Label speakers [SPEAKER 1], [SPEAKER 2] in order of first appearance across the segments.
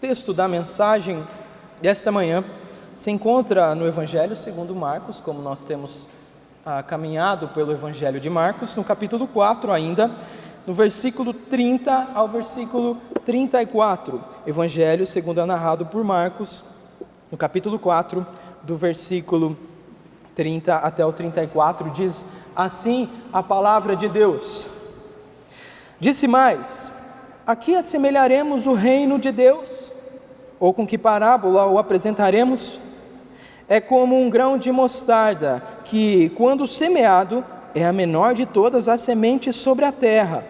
[SPEAKER 1] texto da mensagem desta manhã se encontra no Evangelho segundo Marcos, como nós temos caminhado pelo Evangelho de Marcos, no capítulo 4 ainda, no versículo 30 ao versículo 34. Evangelho segundo é narrado por Marcos, no capítulo 4, do versículo 30 até o 34, diz assim a palavra de Deus. Disse mais: aqui assemelharemos o reino de Deus, ou com que parábola o apresentaremos? É como um grão de mostarda, que, quando semeado, é a menor de todas as sementes sobre a terra.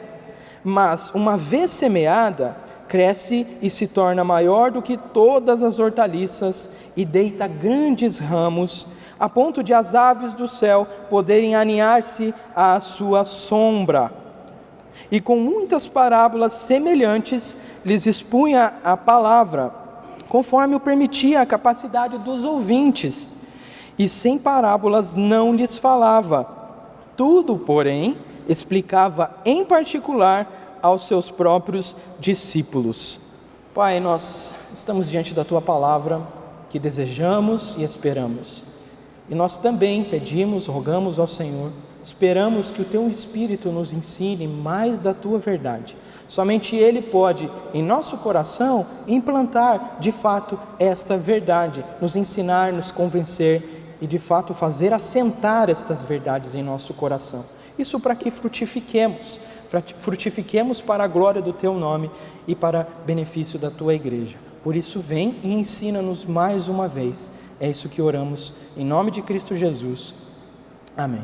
[SPEAKER 1] Mas, uma vez semeada, cresce e se torna maior do que todas as hortaliças, e deita grandes ramos, a ponto de as aves do céu poderem aninhar-se à sua sombra. E com muitas parábolas semelhantes, lhes expunha a palavra, conforme o permitia a capacidade dos ouvintes, e sem parábolas não lhes falava. Tudo, porém, explicava em particular aos seus próprios discípulos. Pai, nós estamos diante da Tua palavra, que desejamos e esperamos. E nós também pedimos, rogamos ao Senhor, esperamos que o Teu Espírito nos ensine mais da Tua verdade. Somente Ele pode, em nosso coração, implantar de fato esta verdade, nos ensinar, nos convencer e de fato fazer assentar estas verdades em nosso coração. Isso para que frutifiquemos para a glória do Teu nome e para benefício da Tua igreja. Por isso vem e ensina-nos mais uma vez. É isso que oramos em nome de Cristo Jesus. Amém.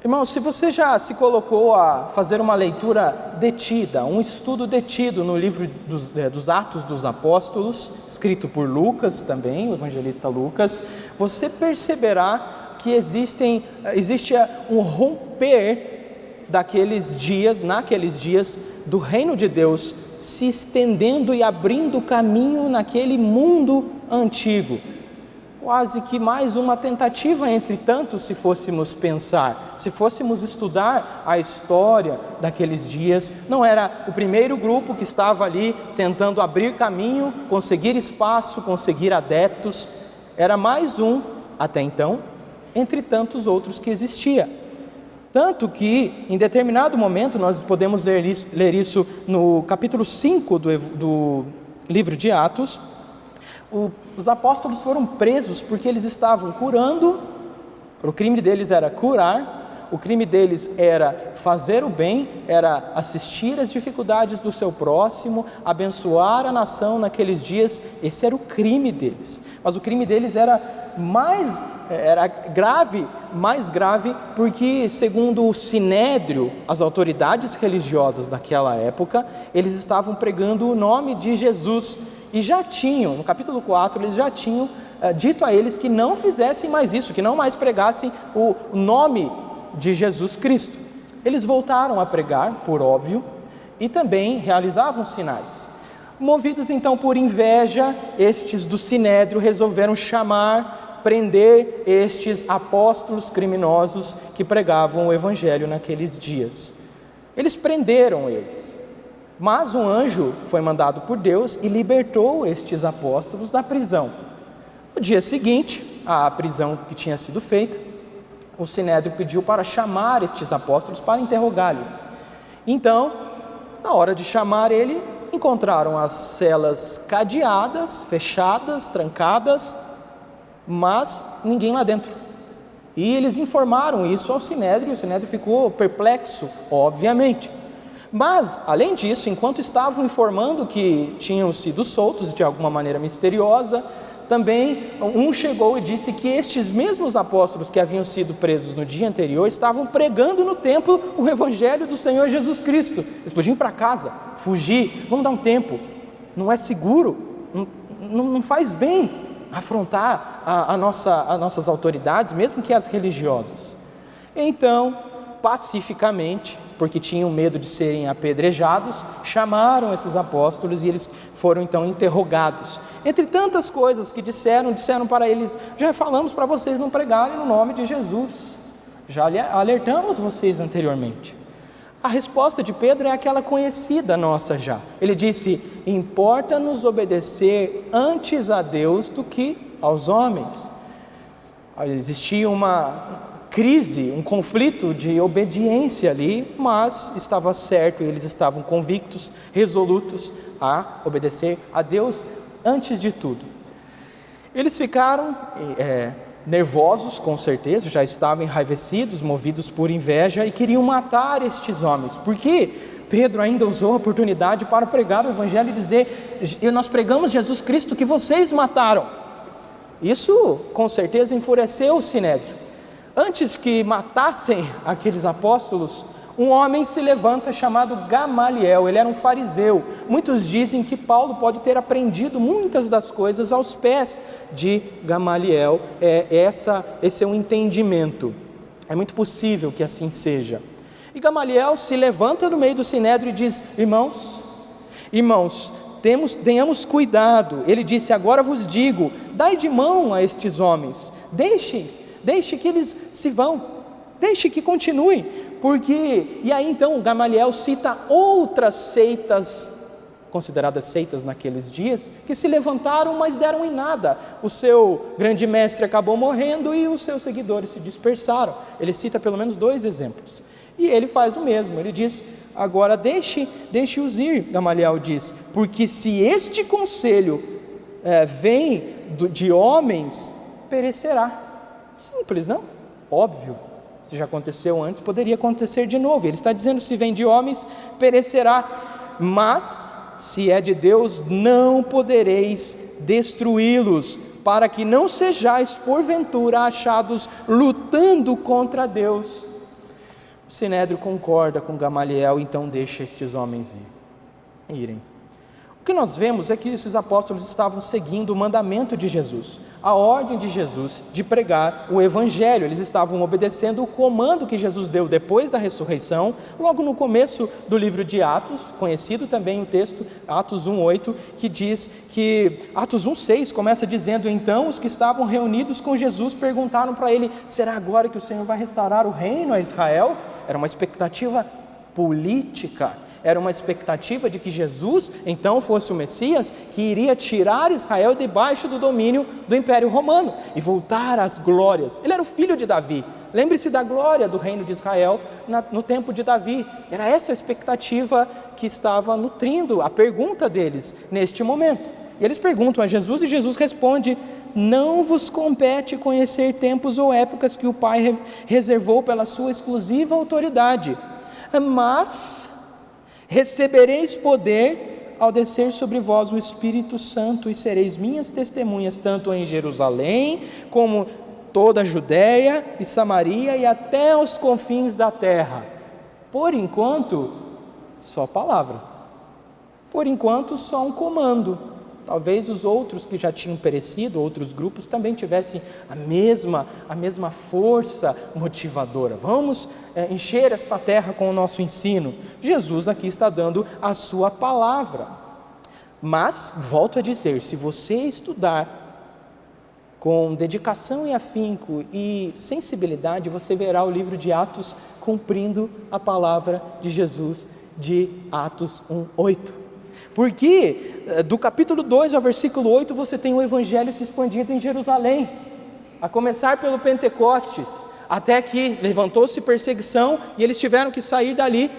[SPEAKER 1] Irmão, se você já se colocou a fazer uma leitura detida, um estudo detido no livro dos Atos dos Apóstolos, escrito por Lucas também, o evangelista Lucas, você perceberá que existe um romper naqueles dias, do reino de Deus, se estendendo e abrindo caminho naquele mundo antigo. Quase que mais uma tentativa entre tantos, se fôssemos pensar, se fôssemos estudar a história daqueles dias. Não era o primeiro grupo que estava ali tentando abrir caminho, conseguir espaço, conseguir adeptos, era mais um, até então, entre tantos outros que existia. Tanto que, em determinado momento, nós podemos ler isso no capítulo 5 do livro de Atos. Os apóstolos foram presos porque eles estavam curando. O crime deles era curar, o crime deles era fazer o bem, era assistir às dificuldades do seu próximo, abençoar a nação naqueles dias. Esse era o crime deles. Mas o crime deles era mais grave, porque, segundo o Sinédrio, as autoridades religiosas daquela época, eles estavam pregando o nome de Jesus. E já tinham, no capítulo 4, eles já tinham dito a eles que não fizessem mais isso, que não mais pregassem o nome de Jesus Cristo. Eles voltaram a pregar, por óbvio, e também realizavam sinais. Movidos então por inveja, estes do Sinédrio resolveram prender estes apóstolos criminosos que pregavam o evangelho naqueles dias. Eles prenderam eles. Mas um anjo foi mandado por Deus e libertou estes apóstolos da prisão. No dia seguinte, à prisão que tinha sido feita, o Sinédrio pediu para chamar estes apóstolos para interrogá-los. Então, na hora de chamar ele, encontraram as celas cadeadas, fechadas, trancadas, mas ninguém lá dentro. E eles informaram isso ao Sinédrio, o Sinédrio ficou perplexo, obviamente. Mas, além disso, enquanto estavam informando que tinham sido soltos de alguma maneira misteriosa, também um chegou e disse que estes mesmos apóstolos que haviam sido presos no dia anterior estavam pregando no templo o evangelho do Senhor Jesus Cristo. Eles podiam ir para casa, fugir, vamos dar um tempo, não é seguro, não faz bem afrontar as nossas autoridades, mesmo que as religiosas. Então, pacificamente, porque tinham medo de serem apedrejados, chamaram esses apóstolos e eles foram então interrogados. Entre tantas coisas que disseram para eles: já falamos para vocês não pregarem no nome de Jesus, já alertamos vocês anteriormente. A resposta de Pedro é aquela conhecida nossa já. Ele disse: importa-nos obedecer antes a Deus do que aos homens. Existia uma crise, um conflito de obediência ali, mas estava certo, eles estavam convictos, resolutos a obedecer a Deus antes de tudo. Eles ficaram nervosos, com certeza, já estavam enraivecidos, movidos por inveja e queriam matar estes homens, porque Pedro ainda usou a oportunidade para pregar o evangelho e dizer: nós pregamos Jesus Cristo que vocês mataram. Isso com certeza enfureceu o Sinédrio. Antes que matassem aqueles apóstolos, um homem se levanta chamado Gamaliel. Ele era um fariseu. Muitos dizem que Paulo pode ter aprendido muitas das coisas aos pés de Gamaliel. Esse é um entendimento. É muito possível que assim seja. E Gamaliel se levanta no meio do Sinédrio e diz: irmãos, tenhamos cuidado. Ele disse: agora vos digo, dai de mão a estes homens, deixe que eles se vão, deixe que continuem, porque... E aí então Gamaliel cita outras seitas, consideradas seitas naqueles dias, que se levantaram, mas deram em nada. O seu grande mestre acabou morrendo e os seus seguidores se dispersaram. Ele cita pelo menos 2 exemplos. E ele faz o mesmo, ele diz: agora deixe-os ir, Gamaliel diz, porque se este conselho vem de homens, perecerá. Simples, não? Óbvio, se já aconteceu antes, poderia acontecer de novo. Ele está dizendo: se vem de homens, perecerá, mas se é de Deus, não podereis destruí-los, para que não sejais porventura achados lutando contra Deus. O Sinédrio concorda com Gamaliel, então deixa estes homens irem. O que nós vemos é que esses apóstolos estavam seguindo o mandamento de Jesus, a ordem de Jesus de pregar o evangelho. Eles estavam obedecendo o comando que Jesus deu depois da ressurreição, logo no começo do livro de Atos, conhecido também o texto, Atos 1:8, que diz que, Atos 1:6 começa dizendo: então os que estavam reunidos com Jesus perguntaram para ele: será agora que o Senhor vai restaurar o reino a Israel? Era uma expectativa política. Era uma expectativa de que Jesus então fosse o Messias, que iria tirar Israel debaixo do domínio do Império Romano e voltar às glórias. Ele era o filho de Davi. Lembre-se da glória do reino de Israel no tempo de Davi. Era essa a expectativa que estava nutrindo a pergunta deles neste momento. E eles perguntam a Jesus e Jesus responde: não vos compete conhecer tempos ou épocas que o Pai reservou pela sua exclusiva autoridade, mas recebereis poder ao descer sobre vós o Espírito Santo, e sereis minhas testemunhas, tanto em Jerusalém, como toda a Judéia e Samaria, e até os confins da terra. Por enquanto, só palavras. Por enquanto, só um comando. Talvez os outros que já tinham perecido, outros grupos, também tivessem a mesma força motivadora. Vamos encher esta terra com o nosso ensino. Jesus aqui está dando a sua palavra. Mas, volto a dizer, se você estudar com dedicação e afinco e sensibilidade, você verá o livro de Atos cumprindo a palavra de Jesus de Atos 1:8. Porque do capítulo 2 ao versículo 8 você tem o evangelho se expandindo em Jerusalém, a começar pelo Pentecostes, até que levantou-se perseguição e eles tiveram que sair dali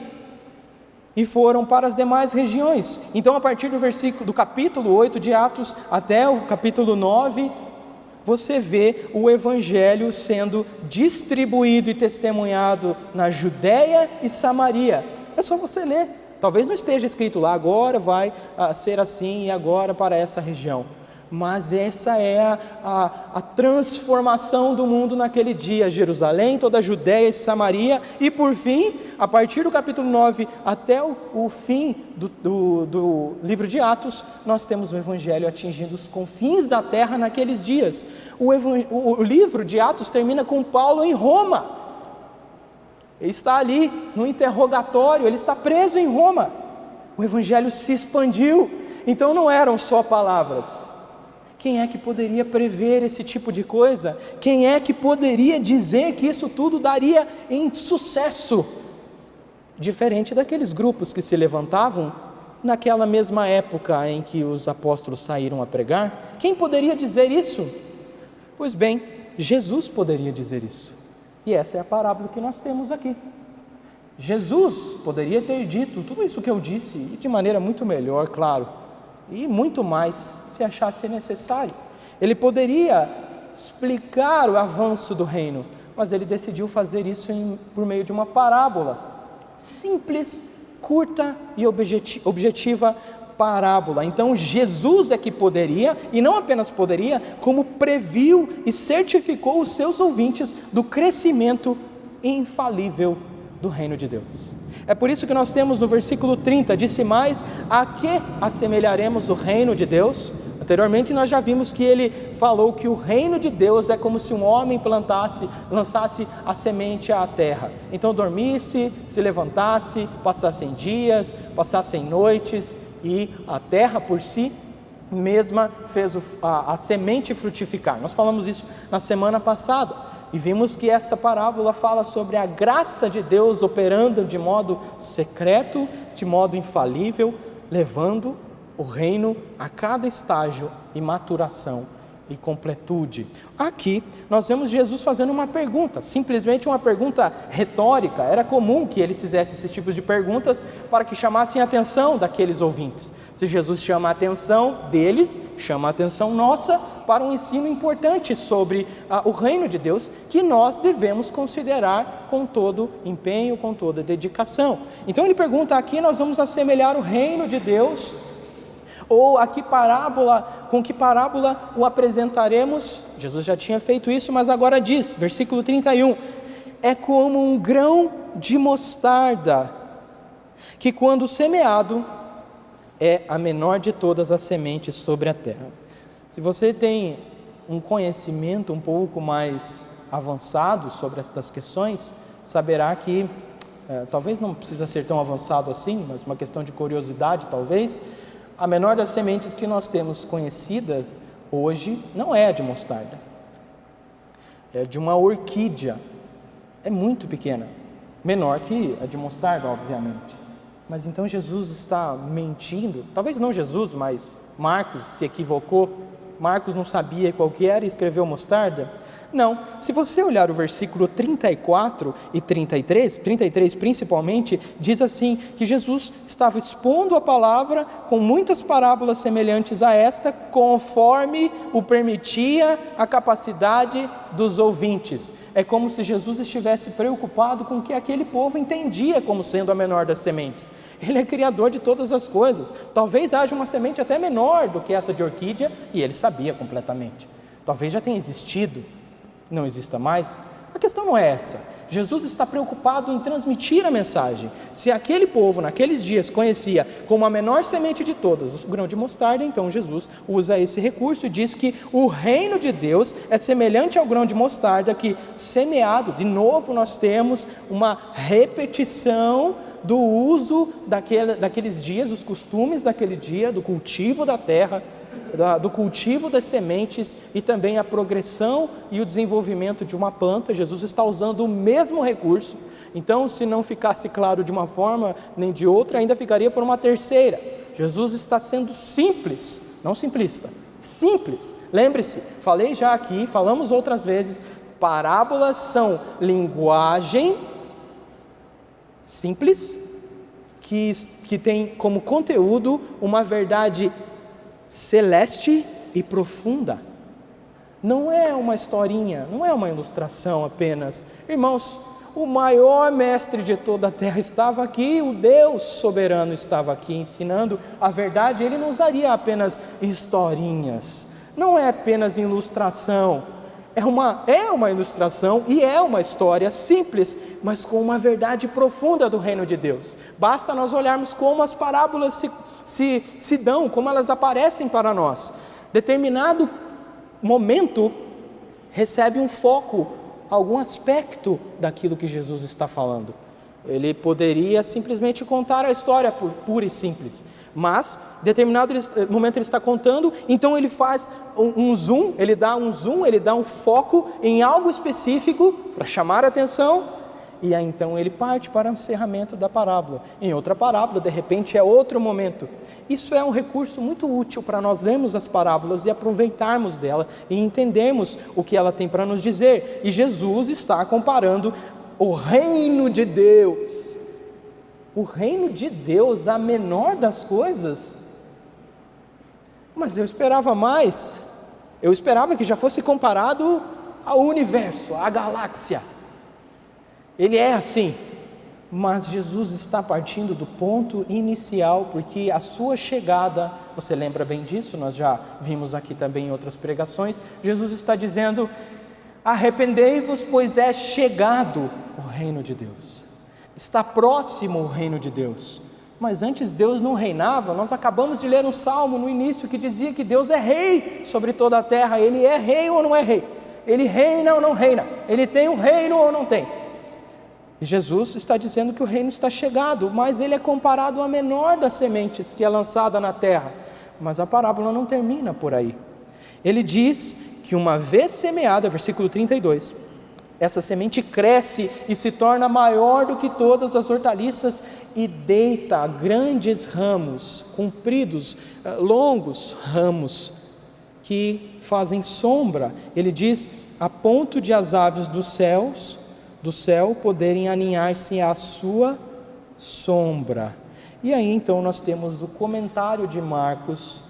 [SPEAKER 1] e foram para as demais regiões. Então, a partir do capítulo 8 de Atos até o capítulo 9, você vê o evangelho sendo distribuído e testemunhado na Judéia e Samaria. É só você ler. Talvez não esteja escrito lá: agora vai ser assim e agora para essa região. Mas essa é a transformação do mundo naquele dia. Jerusalém, toda a Judéia e Samaria. E por fim, a partir do capítulo 9 até o fim do livro de Atos, nós temos o evangelho atingindo os confins da terra naqueles dias. O livro de Atos termina com Paulo em Roma. Ele está ali no interrogatório, ele está preso em Roma. O evangelho se expandiu. Então não eram só palavras. Quem é que poderia prever esse tipo de coisa? Quem é que poderia dizer que isso tudo daria em sucesso? diferente daqueles grupos que se levantavam naquela mesma época em que os apóstolos saíram a pregar. Quem poderia dizer isso? Pois bem, Jesus poderia dizer isso. E essa é a parábola que nós temos aqui. Jesus poderia ter dito tudo isso que eu disse, e de maneira muito melhor, claro, e muito mais se achasse necessário. Ele poderia explicar o avanço do reino, mas ele decidiu fazer isso por meio de uma parábola simples, curta e objetiva parábola. Então Jesus é que poderia, e não apenas poderia, como previu e certificou os seus ouvintes do crescimento infalível do reino de Deus. É por isso que nós temos no versículo 30, disse mais: a que assemelharemos o reino de Deus? Anteriormente nós já vimos que ele falou que o reino de Deus é como se um homem lançasse a semente à terra. Então dormisse, se levantasse, passassem dias, passassem noites, e a terra por si mesma fez a semente frutificar. Nós falamos isso na semana passada, e vimos que essa parábola fala sobre a graça de Deus operando de modo secreto, de modo infalível, levando o reino a cada estágio e maturação e completude. Aqui nós vemos Jesus fazendo uma pergunta, simplesmente uma pergunta retórica. Era comum que eles fizessem esses tipos de perguntas para que chamassem a atenção daqueles ouvintes. Se Jesus chama a atenção deles, chama a atenção nossa para um ensino importante sobre o reino de Deus, que nós devemos considerar com todo empenho, com toda dedicação. Então ele pergunta aqui: nós vamos assemelhar o reino de Deus, ou com que parábola o apresentaremos? Jesus já tinha feito isso, mas agora diz, versículo 31, é como um grão de mostarda, que quando semeado, é a menor de todas as sementes sobre a terra. Se você tem um conhecimento um pouco mais avançado sobre estas questões, saberá que, talvez não precisa ser tão avançado assim, mas uma questão de curiosidade talvez, a menor das sementes que nós temos conhecida hoje não é a de mostarda, é de uma orquídea, é muito pequena, menor que a de mostarda, obviamente. Mas então Jesus está mentindo? Talvez não Jesus, mas Marcos se equivocou. Marcos não sabia qual que era e escreveu mostarda? Não, se você olhar o versículo 34 e 33 principalmente, diz assim, que Jesus estava expondo a palavra com muitas parábolas semelhantes a esta, conforme o permitia a capacidade dos ouvintes. É como se Jesus estivesse preocupado com o que aquele povo entendia como sendo a menor das sementes. Ele é criador de todas as coisas, talvez haja uma semente até menor do que essa de orquídea, e ele sabia completamente. Talvez já tenha existido, não exista mais. A questão não é essa. Jesus está preocupado em transmitir a mensagem. Se aquele povo naqueles dias conhecia como a menor semente de todas o grão de mostarda, então Jesus usa esse recurso e diz que o reino de Deus é semelhante ao grão de mostarda que, semeado, de novo nós temos uma repetição do uso daqueles dias, os costumes daquele dia, do cultivo da terra, do cultivo das sementes e também a progressão e o desenvolvimento de uma planta. Jesus está usando o mesmo recurso. Então, se não ficasse claro de uma forma nem de outra, ainda ficaria por uma terceira. Jesus está sendo simples, não simplista, simples. Lembre-se, falei já aqui, falamos outras vezes, parábolas são linguagem simples, que tem como conteúdo uma verdade celeste e profunda. Não é uma historinha, não é uma ilustração apenas. Irmãos, o maior mestre de toda a terra estava aqui, o Deus soberano estava aqui ensinando a verdade. Ele não usaria apenas historinhas, não é apenas ilustração. É uma ilustração e é uma história simples, mas com uma verdade profunda do reino de Deus. Basta nós olharmos como as parábolas se dão, como elas aparecem para nós. Determinado momento recebe um foco, algum aspecto daquilo que Jesus está falando. Ele poderia simplesmente contar a história pura e simples, mas em determinado momento ele está contando, então ele faz um zoom, ele dá um foco em algo específico para chamar a atenção, E aí então ele parte para o encerramento da parábola. Em outra parábola, de repente, é outro momento. Isso é um recurso muito útil para nós lermos as parábolas e aproveitarmos dela e entendermos o que ela tem para nos dizer. E Jesus está comparando o reino de Deus. O reino de Deus, a menor das coisas. Mas eu esperava mais. Eu esperava que já fosse comparado ao universo, à galáxia. Ele é assim, mas Jesus está partindo do ponto inicial, porque a sua chegada, você lembra bem disso, nós já vimos aqui também em outras pregações, Jesus está dizendo: arrependei-vos, pois é chegado o reino de Deus, está próximo o reino de Deus. Mas antes Deus não reinava. Nós acabamos de ler um salmo no início que dizia que Deus é rei sobre toda a terra. Ele é rei ou não é rei? Ele reina ou não reina? Ele tem um reino ou não tem? E Jesus está dizendo que o reino está chegado, mas ele é comparado à menor das sementes que é lançada na terra. Mas a parábola não termina por aí. Ele diz que uma vez semeada, versículo 32, essa semente cresce e se torna maior do que todas as hortaliças e deita grandes ramos, compridos, longos ramos, que fazem sombra. Ele diz, a ponto de as aves do céu poderem aninhar-se à sua sombra. E aí então nós temos o comentário de Marcos,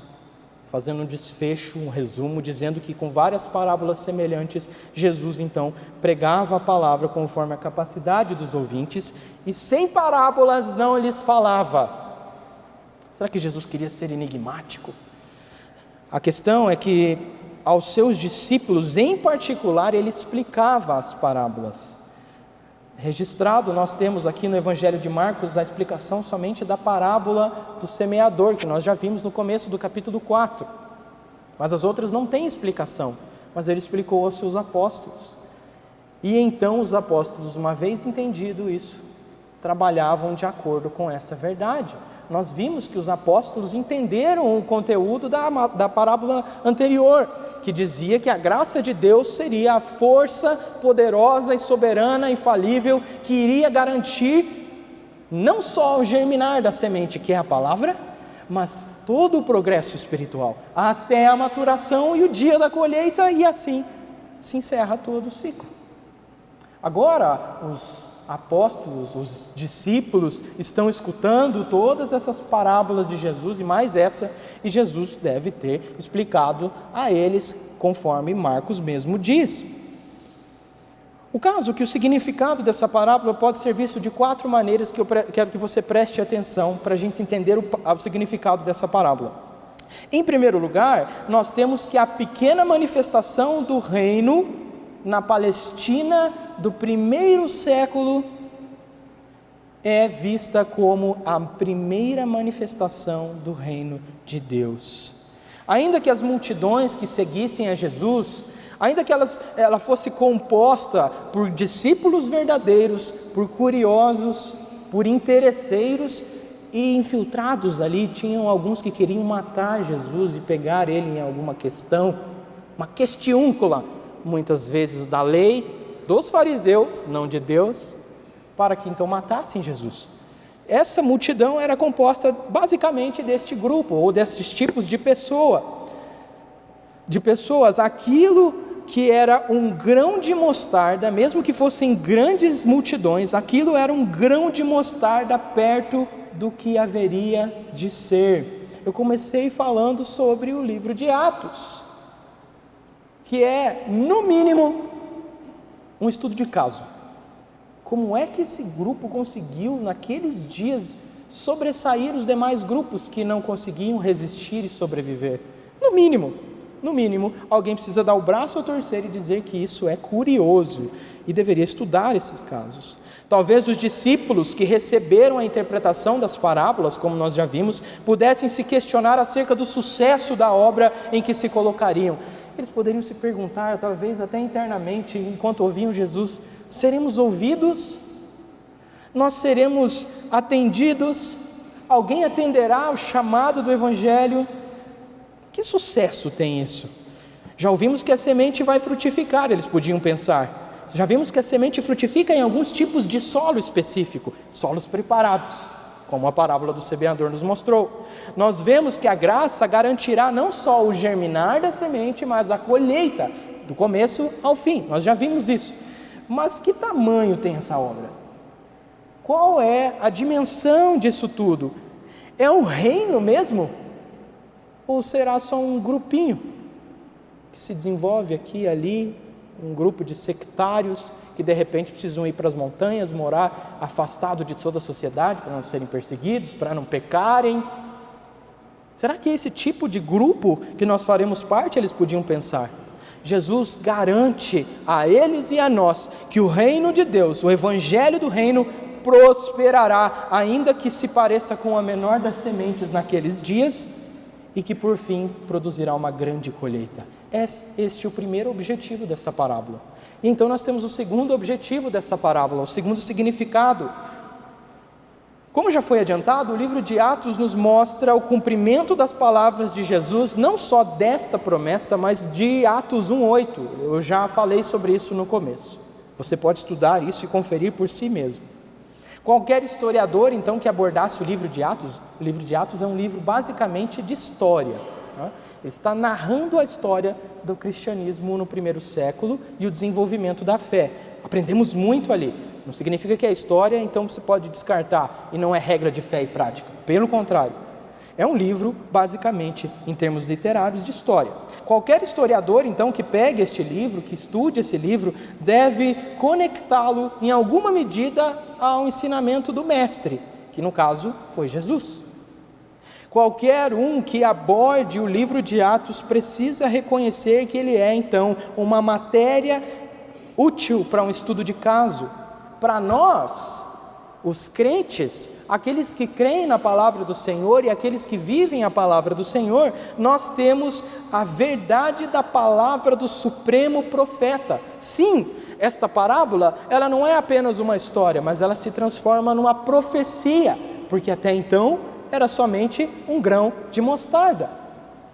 [SPEAKER 1] fazendo um desfecho, um resumo, dizendo que com várias parábolas semelhantes, Jesus então pregava a palavra conforme a capacidade dos ouvintes, e sem parábolas não lhes falava. Será que Jesus queria ser enigmático? A questão é que aos seus discípulos em particular, ele explicava as parábolas. Registrado, nós temos aqui no Evangelho de Marcos a explicação somente da parábola do semeador, que nós já vimos no começo do capítulo 4. Mas as outras não têm explicação, mas ele explicou aos seus apóstolos. E então os apóstolos, uma vez entendido isso, trabalhavam de acordo com essa verdade. Nós vimos que os apóstolos entenderam o conteúdo da parábola anterior, que dizia que a graça de Deus seria a força poderosa e soberana, infalível, que iria garantir não só o germinar da semente, que é a palavra, mas todo o progresso espiritual, até a maturação e o dia da colheita, e assim se encerra todo o ciclo. Agora, os apóstolos, os discípulos estão escutando todas essas parábolas de Jesus e mais essa, e Jesus deve ter explicado a eles conforme Marcos mesmo diz. O caso é que o significado dessa parábola pode ser visto de 4 maneiras que eu quero que você preste atenção para a gente entender o significado dessa parábola. Em primeiro lugar, nós temos que a pequena manifestação do reino na Palestina do primeiro século é vista como a primeira manifestação do reino de Deus. Ainda que as multidões que seguissem a Jesus, ainda que ela fosse composta por discípulos verdadeiros, por curiosos, por interesseiros e infiltrados ali, tinham alguns que queriam matar Jesus e pegar ele em alguma questão, uma questiúncula, muitas vezes da lei, dos fariseus, não de Deus, para que então matassem Jesus. Essa multidão era composta basicamente deste grupo, ou desses tipos de pessoas, aquilo que era um grão de mostarda, mesmo que fossem grandes multidões, aquilo era um grão de mostarda perto do que haveria de ser. Eu comecei falando sobre o livro de Atos, que é, no mínimo, um estudo de caso. Como é que esse grupo conseguiu, naqueles dias, sobressair os demais grupos que não conseguiam resistir e sobreviver? No mínimo, alguém precisa dar o braço a torcer e dizer que isso é curioso e deveria estudar esses casos. Talvez os discípulos que receberam a interpretação das parábolas, como nós já vimos, pudessem se questionar acerca do sucesso da obra em que se colocariam. Eles poderiam se perguntar, talvez até internamente, enquanto ouviam Jesus: seremos ouvidos? Nós seremos atendidos? Alguém atenderá ao chamado do Evangelho? Que sucesso tem isso? Já ouvimos que a semente vai frutificar, eles podiam pensar. Já vimos que a semente frutifica em alguns tipos de solo específico, solos preparados, como a parábola do semeador nos mostrou. Nós vemos que a graça garantirá não só o germinar da semente, mas a colheita, do começo ao fim. Nós já vimos isso. Mas que tamanho tem essa obra? Qual é a dimensão disso tudo? É um reino mesmo? Ou será só um grupinho que se desenvolve aqui e ali, um grupo de sectários que de repente precisam ir para as montanhas, morar afastado de toda a sociedade para não serem perseguidos, para não pecarem? Será que esse tipo de grupo que nós faremos parte, eles podiam pensar? Jesus garante a eles e a nós que o reino de Deus, o evangelho do reino, prosperará, ainda que se pareça com a menor das sementes naqueles dias, e que por fim produzirá uma grande colheita. Este é o primeiro objetivo dessa parábola. E então nós temos o segundo objetivo dessa parábola, o segundo significado. Como já foi adiantado, o livro de Atos nos mostra o cumprimento das palavras de Jesus, não só desta promessa, mas de Atos 1:8. Eu já falei sobre isso no começo. Você pode estudar isso e conferir por si mesmo. Qualquer historiador, então, que abordasse o livro de Atos é um livro basicamente de história, né? Ele está narrando a história do cristianismo no primeiro século e o desenvolvimento da fé. Aprendemos muito ali. Não significa que é história, então você pode descartar, e não é regra de fé e prática. Pelo contrário, é um livro, basicamente, em termos literários, de história. Qualquer historiador, então, que pegue este livro, que estude esse livro, deve conectá-lo, em alguma medida, ao ensinamento do Mestre, que no caso foi Jesus. Qualquer um que aborde o livro de Atos precisa reconhecer que ele é, então, uma matéria útil para um estudo de caso. Para nós, os crentes, aqueles que creem na palavra do Senhor e aqueles que vivem a palavra do Senhor, nós temos a verdade da palavra do supremo profeta. Sim, esta parábola, ela não é apenas uma história, mas ela se transforma numa profecia, porque até então era somente um grão de mostarda.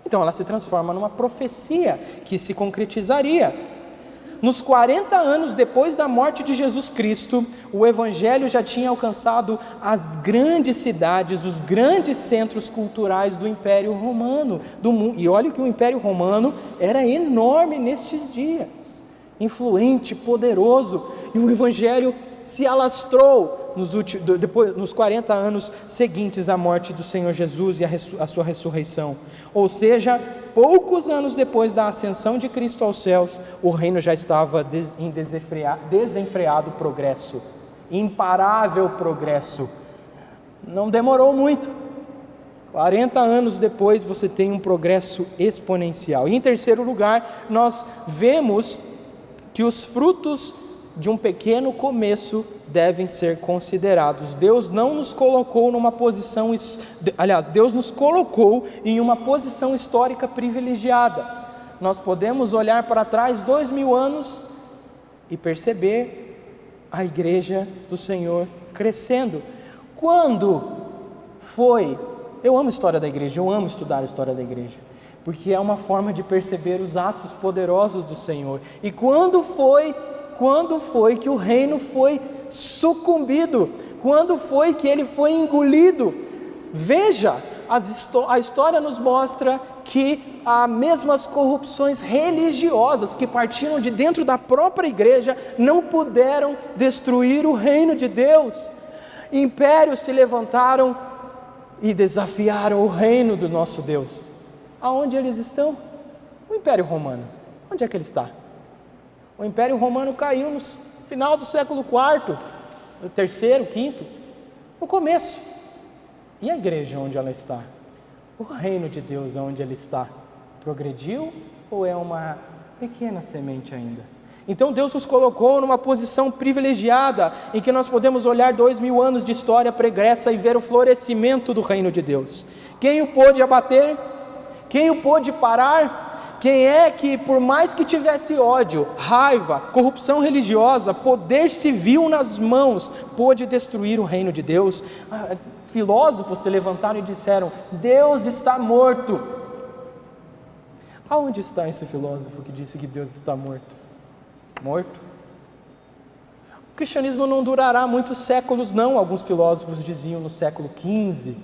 [SPEAKER 1] Então ela se transforma numa profecia que se concretizaria. Nos 40 anos depois da morte de Jesus Cristo, o Evangelho já tinha alcançado as grandes cidades, os grandes centros culturais do Império Romano, do mundo. E olha que o Império Romano era enorme nestes dias, influente, poderoso, e o Evangelho se alastrou nos 40 anos seguintes à morte do Senhor Jesus e a sua ressurreição. Ou seja, poucos anos depois da ascensão de Cristo aos céus, o reino já estava em desenfreado progresso, imparável progresso. Não demorou muito. 40 anos depois você tem um progresso exponencial. E em terceiro lugar, nós vemos que os frutos de um pequeno começo devem ser considerados. Deus não nos colocou numa posição, Deus nos colocou em uma posição histórica privilegiada. Nós podemos olhar para trás 2000 anos e perceber a igreja do Senhor crescendo. Quando foi? Eu amo a história da igreja, eu amo estudar a história da igreja, porque é uma forma de perceber os atos poderosos do Senhor. E quando foi que o reino foi sucumbido? Quando foi que ele foi engolido? Veja, a história nos mostra que há mesmo as corrupções religiosas que partiram de dentro da própria igreja não puderam destruir o reino de Deus. Impérios se levantaram e desafiaram o reino do nosso Deus. Aonde eles estão? O Império Romano, onde é que ele está? O Império Romano caiu no final do século IV, no terceiro, quinto, no começo. E a igreja onde ela está? O reino de Deus onde ele está? Progrediu ou é uma pequena semente ainda? Então Deus nos colocou numa posição privilegiada, em que nós podemos olhar 2000 anos de história pregressa e ver o florescimento do reino de Deus. Quem o pôde abater? Quem o pôde parar? Quem é que, por mais que tivesse ódio, raiva, corrupção religiosa, poder civil nas mãos, pôde destruir o reino de Deus? Filósofos se levantaram e disseram: Deus está morto. Aonde está esse filósofo que disse que Deus está morto? Morto? O cristianismo não durará muitos séculos, não, alguns filósofos diziam no século XV.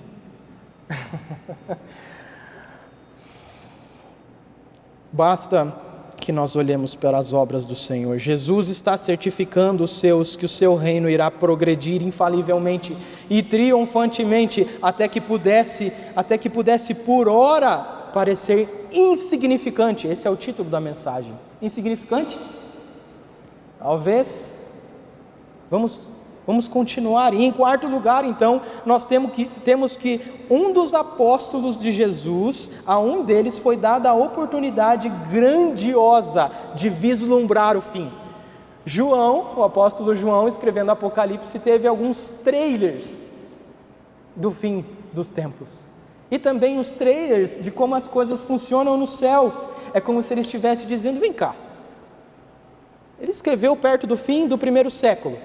[SPEAKER 1] Basta que nós olhemos para as obras do Senhor. Jesus está certificando os seus que o seu reino irá progredir infalivelmente e triunfantemente até que pudesse por ora parecer insignificante. Esse é o título da mensagem. Insignificante? Talvez. Vamos continuar. E em quarto lugar, então, nós temos que um dos apóstolos de Jesus, a um deles foi dada a oportunidade grandiosa de vislumbrar o fim. João, o apóstolo João, escrevendo Apocalipse, teve alguns trailers do fim dos tempos. E também os trailers de como as coisas funcionam no céu. É como se ele estivesse dizendo, vem cá. Ele escreveu perto do fim do primeiro século.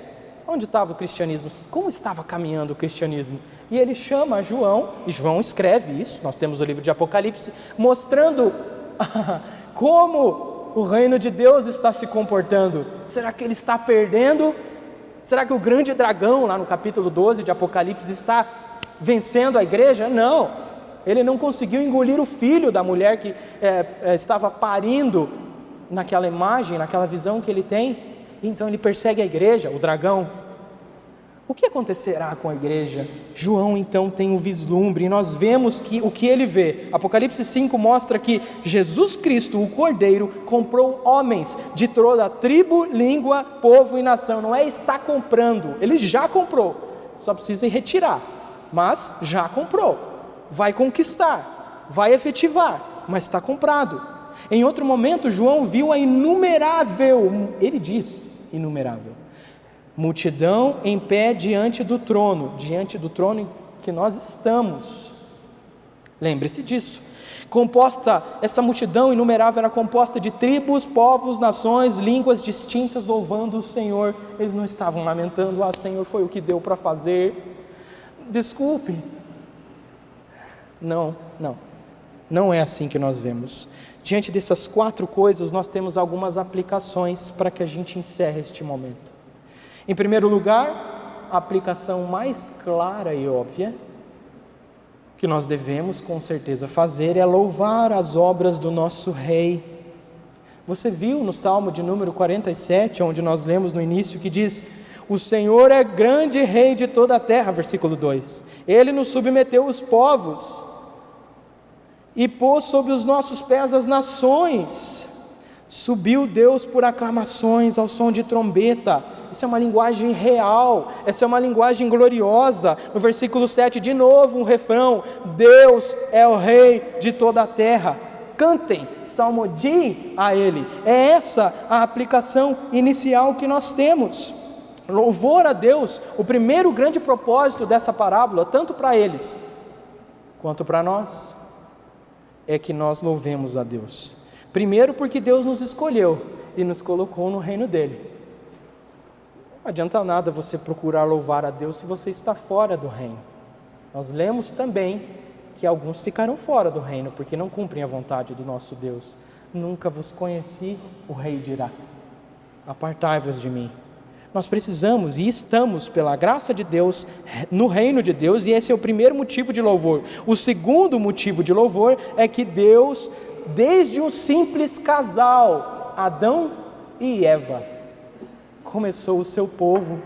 [SPEAKER 1] Onde estava o cristianismo? Como estava caminhando o cristianismo? E ele chama João, e João escreve isso, nós temos o livro de Apocalipse, mostrando como o reino de Deus está se comportando. Será que ele está perdendo? Será que o grande dragão, lá no capítulo 12 de Apocalipse, está vencendo a igreja? Não, ele não conseguiu engolir o filho da mulher que estava parindo naquela imagem, naquela visão que ele tem. Então ele persegue a igreja, o dragão. O que acontecerá com a igreja? João então tem um vislumbre, e nós vemos que o que ele vê. Apocalipse 5 mostra que Jesus Cristo, o Cordeiro, comprou homens de toda tribo, língua, povo e nação. Não é está comprando, ele já comprou, só precisa retirar, mas já comprou, vai conquistar, vai efetivar, mas está comprado. Em outro momento, João viu a inumerável, ele diz inumerável, multidão em pé diante do trono em que nós estamos. Lembre-se disso. Essa multidão inumerável era composta de tribos, povos, nações, línguas distintas, louvando o Senhor. Eles não estavam lamentando, Senhor, foi o que deu para fazer, desculpe. Não é assim que nós vemos. Diante dessas 4 coisas, nós temos algumas aplicações para que a gente encerre este momento. Em primeiro lugar, a aplicação mais clara e óbvia, que nós devemos com certeza fazer, é louvar as obras do nosso Rei. Você viu no Salmo de número 47, onde nós lemos no início, que diz: o Senhor é grande Rei de toda a terra, versículo 2. Ele nos submeteu os povos e pôs sob os nossos pés as nações. Subiu Deus por aclamações ao som de trombeta. Isso é uma linguagem real, essa é uma linguagem gloriosa. No versículo 7, de novo um refrão: Deus é o Rei de toda a terra. Cantem, salmodiem a Ele. É essa a aplicação inicial que nós temos. Louvor a Deus, o primeiro grande propósito dessa parábola, tanto para eles quanto para nós, é que nós louvemos a Deus. Primeiro porque Deus nos escolheu e nos colocou no reino dele. Não adianta nada você procurar louvar a Deus se você está fora do reino. Nós lemos também que alguns ficaram fora do reino porque não cumprem a vontade do nosso Deus. Nunca vos conheci, o rei dirá. Apartai-vos de mim. Nós precisamos e estamos, pela graça de Deus, no reino de Deus, e esse é o primeiro motivo de louvor. O segundo motivo de louvor é que Deus, desde um simples casal, Adão e Eva, começou o seu povo,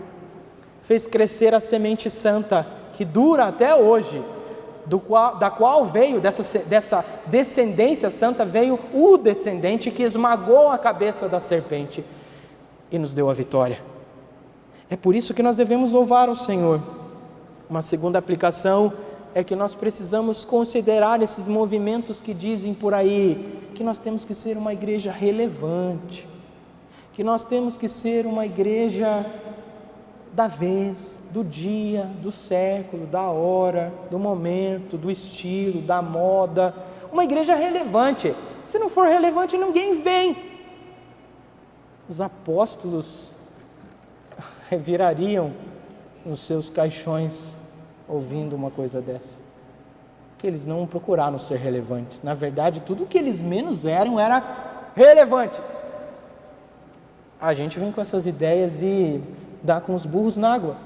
[SPEAKER 1] fez crescer a semente santa, que dura até hoje, da qual veio, dessa descendência santa, veio o descendente que esmagou a cabeça da serpente e nos deu a vitória. É por isso que nós devemos louvar o Senhor. Uma segunda aplicação é que nós precisamos considerar esses movimentos que dizem por aí que nós temos que ser uma igreja relevante, que nós temos que ser uma igreja da vez, do dia, do século, da hora, do momento, do estilo, da moda. Uma igreja relevante. Se não for relevante, ninguém vem. Os apóstolos revirariam nos seus caixões ouvindo uma coisa dessa, que eles não procuraram ser relevantes. Na verdade, tudo que eles menos eram era relevantes. A gente vem com essas ideias e dá com os burros na água.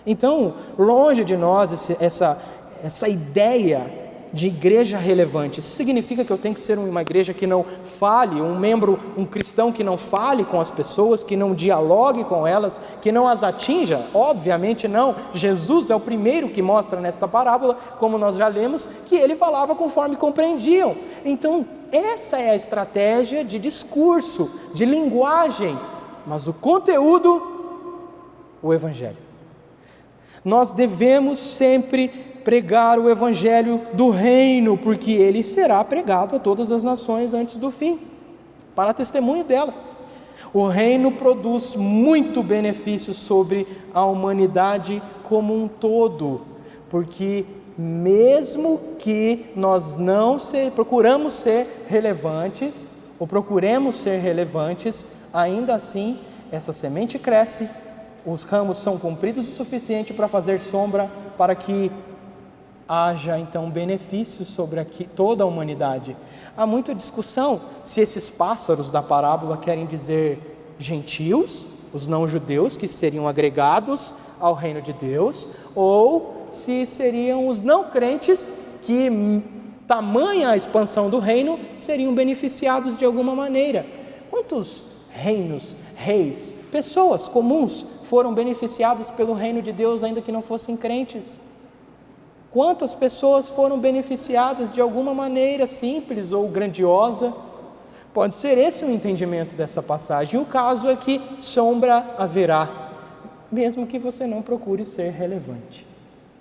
[SPEAKER 1] Então, longe de nós essa ideia de igreja relevante. Isso significa que eu tenho que ser uma igreja que não fale, um cristão que não fale com as pessoas, que não dialogue com elas, que não as atinja? Obviamente não. Jesus é o primeiro que mostra nesta parábola, como nós já lemos, que ele falava conforme compreendiam. Então, essa é a estratégia de discurso, de linguagem, mas o conteúdo, o Evangelho. Nós devemos sempre pregar o Evangelho do reino, porque ele será pregado a todas as nações antes do fim, para testemunho delas. O reino produz muito benefício sobre a humanidade como um todo, porque mesmo que nós procuremos ser relevantes, ou procuremos ser relevantes, ainda assim essa semente cresce, os ramos são compridos o suficiente para fazer sombra, para que haja então benefícios sobre toda a humanidade. Há muita discussão se esses pássaros da parábola querem dizer gentios, os não-judeus que seriam agregados ao reino de Deus, ou se seriam os não-crentes que, tamanha a expansão do reino, seriam beneficiados de alguma maneira. Quantos reis, pessoas comuns foram beneficiadas pelo reino de Deus ainda que não fossem crentes? Quantas pessoas foram beneficiadas de alguma maneira simples ou grandiosa? Pode ser esse o entendimento dessa passagem. O caso é que sombra haverá, mesmo que você não procure ser relevante.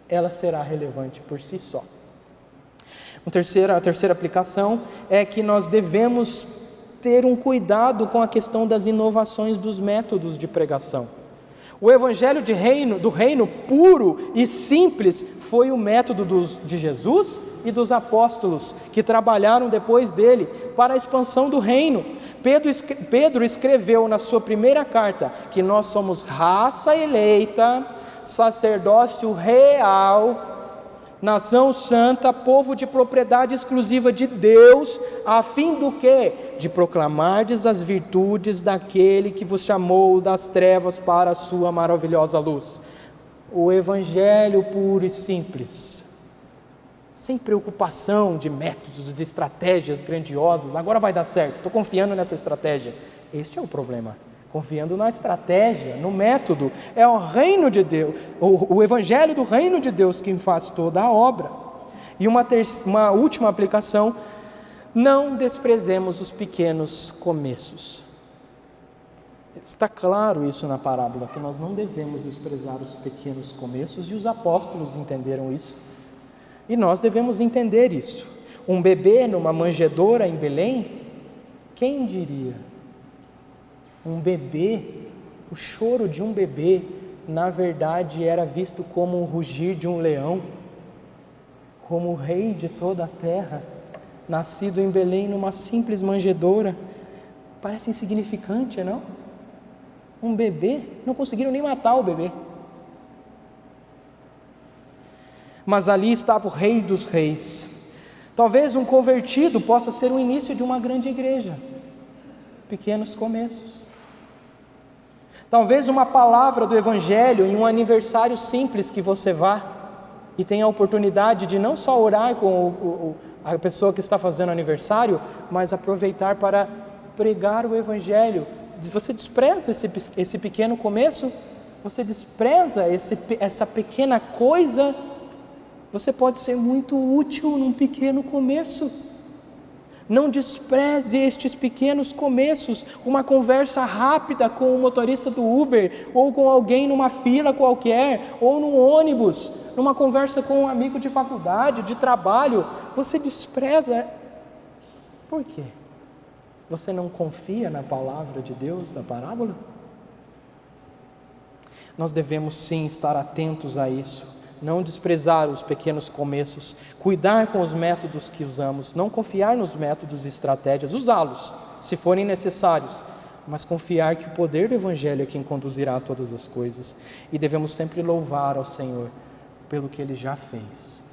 [SPEAKER 1] Ela será relevante por si só. A terceira aplicação é que nós devemos ter um cuidado com a questão das inovações dos métodos de pregação. O evangelho do reino puro e simples foi o método de Jesus e dos apóstolos que trabalharam depois dele para a expansão do reino. Pedro escreveu na sua primeira carta que nós somos raça eleita, sacerdócio real, nação santa, povo de propriedade exclusiva de Deus, a fim do quê? De proclamardes as virtudes daquele que vos chamou das trevas para a sua maravilhosa luz. O evangelho puro e simples, sem preocupação de métodos, de estratégias grandiosas. Agora vai dar certo, estou confiando nessa estratégia. Este é o problema. Confiando na estratégia, no método, é o reino de Deus, o evangelho do reino de Deus quem faz toda a obra. E uma última aplicação: não desprezemos os pequenos começos. Está claro isso na parábola, que nós não devemos desprezar os pequenos começos, e os apóstolos entenderam isso, e nós devemos entender isso. Um bebê numa manjedoura em Belém, quem diria? Um bebê, o choro de um bebê, na verdade era visto como um rugir de um leão, como o rei de toda a terra, nascido em Belém numa simples manjedoura. Parece insignificante, não? Um bebê, não conseguiram nem matar o bebê. Mas ali estava o Rei dos Reis. Talvez um convertido possa ser o início de uma grande igreja. Pequenos começos. Talvez uma palavra do Evangelho em um aniversário simples que você vá e tenha a oportunidade de não só orar com a pessoa que está fazendo aniversário, mas aproveitar para pregar o Evangelho. Você despreza esse pequeno começo? Você despreza essa pequena coisa? Você pode ser muito útil num pequeno começo. Não despreze estes pequenos começos, uma conversa rápida com o motorista do Uber, ou com alguém numa fila qualquer, ou num ônibus, numa conversa com um amigo de faculdade, de trabalho. Você despreza. Por quê? Você não confia na palavra de Deus, na parábola? Nós devemos sim estar atentos a isso. Não desprezar os pequenos começos, cuidar com os métodos que usamos, não confiar nos métodos e estratégias, usá-los se forem necessários, mas confiar que o poder do Evangelho é quem conduzirá a todas as coisas, e devemos sempre louvar ao Senhor pelo que Ele já fez.